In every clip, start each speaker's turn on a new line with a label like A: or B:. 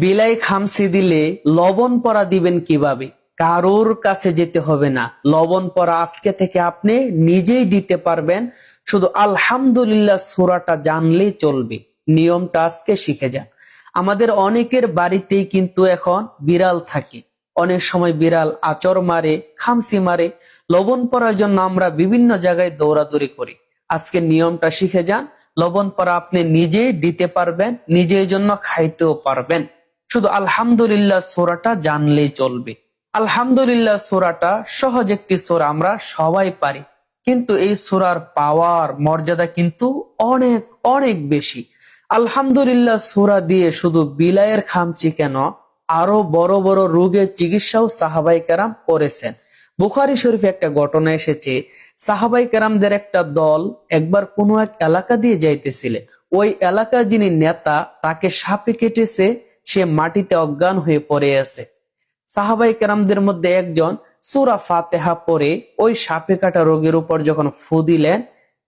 A: বিলাই খামসি দিলে লবণ পরা দিবেন কিভাবে? কারোর কাছে যেতে হবে না। লবণ পরা আজকে থেকে আপনি নিজেই দিতে পারবেন। শুধু আলহামদুলিল্লাহ সূরাটা জানলেই চলবে। নিয়মটা আজকে শিখে যান। আমাদের অনেকের বাড়িতেই কিন্তু এখন বিড়াল থাকে। অনেক সময় বিড়াল আচর মারে, খামসি মারে। লবণ পরার জন্য আমরা বিভিন্ন জায়গায় দৌড়াদৌড়ি করি। আজকে নিয়মটা শিখে যান। লবণ পরা আপনি নিজেই দিতে পারবেন, নিজের জন্য খাইতেও পারবেন। শুধু আলহামদুলিল্লাহ সূরাটা জানলেই চলবে। আলহামদুলিল্লাহ সূরাটা সহজ একটি সূরা, আমরা সবাই পারি, কিন্তু এই সূরার পাওয়ার মর্যাদা কিন্তু অনেক অনেক বেশি। আলহামদুলিল্লাহ সূরা দিয়ে শুধু বিলাইয়ের খামচি কেন, আরো বড় বড় রোগের চিকিৎসাও সাহাবাই কেরাম করেছেন। বুখারী শরীফে একটা ঘটনা এসেছে, সাহাবাই কেরামদের একটা দল একবার কোনো এক এলাকা দিয়ে যাইতেছিলেন। ওই এলাকার যিনি নেতা, তাকে সাপে কেটেছে, সে মাটিতে অজ্ঞান হয়ে পড়ে আছে। সাহাবাই কেরামদের মধ্যে একজন সূরা ফাতিহা পড়ে ওই সাপে কাটা রোগীর উপর যখন ফু দিলেন,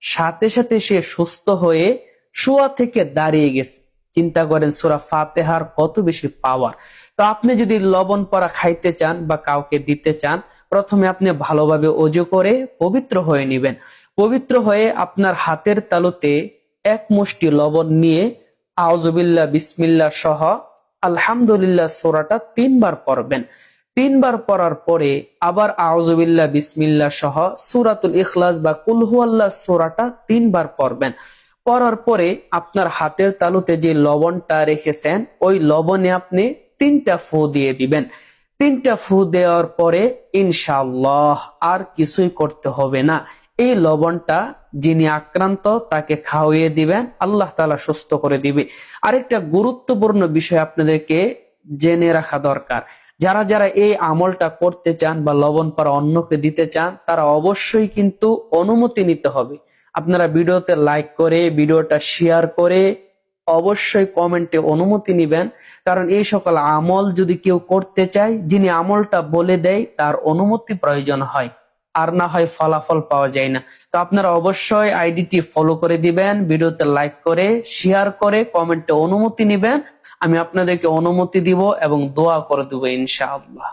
A: সাথে সাথে সে সুস্থ হয়ে শোয়া থেকে দাঁড়িয়ে গেছে। চিন্তা করেন সূরা ফাতিহার কত বেশি পাওয়ার। তো আপনি যদি লবণ পরা খাইতে চান বা কাউকে দিতে চান, প্রথমে আপনি ভালোভাবে ওযু করে পবিত্র হয়ে নেবেন। পবিত্র হয়ে আপনার হাতের তালুতে এক মুষ্টি লবণ নিয়ে আউযুবিল্লাহ বিসমিল্লাহ সহ আলহামদুলিল্লাহ সূরাটা 3 বার পড়বেন। 3 বার পড়ার পরে আবার আউযুবিল্লাহ বিসমিল্লাহ সহ সূরাতুল ইখলাস বা কুল হুয়াল্লাহ সূরাটা 3 বার পড়বেন। পড়ার পরে আপনার হাতের তালুতে যে লবণটা রেখেছেন, ওই লবণে আপনি 3টা ফু দিয়ে দিবেন। 3টা ফু দেওয়ার পরে ইনশাআল্লাহ আর কিছুই করতে হবে না। এই লবণটা যিনি আক্রান্ত তাকে খাওয়িয়ে দিবেন, আল্লাহ তাআলা সুস্থ করে দিবে। আরেকটা গুরুত্বপূর্ণ বিষয় আপনাদেরকে জেনে রাখা দরকার, যারা যারা এই আমলটা করতে চান বা লবণ পরা অন্যকে দিতে চান, তারা অবশ্যই কিন্তু অনুমতি নিতে হবে। আপনারা ভিডিওতে লাইক করে, ভিডিওটা শেয়ার করে অবশ্যই কমেন্টে অনুমতি নিবেন। কারণ এই সকল আমল যদি কেউ করতে চায়, যিনি আমলটা বলে দেয় তার অনুমতি প্রয়োজন হয়, আর না হয় ফলাফল পাওয়া যায় না। তো আপনারা অবশ্যই আইডিটি ফলো করে দিবেন, ভিডিওতে লাইক করে, শেয়ার করে, কমেন্টে অনুমতি নিবেন। আমি আপনাদেরকে অনুমতি দিব এবং দোয়া করে দেবো ইনশাআল্লাহ।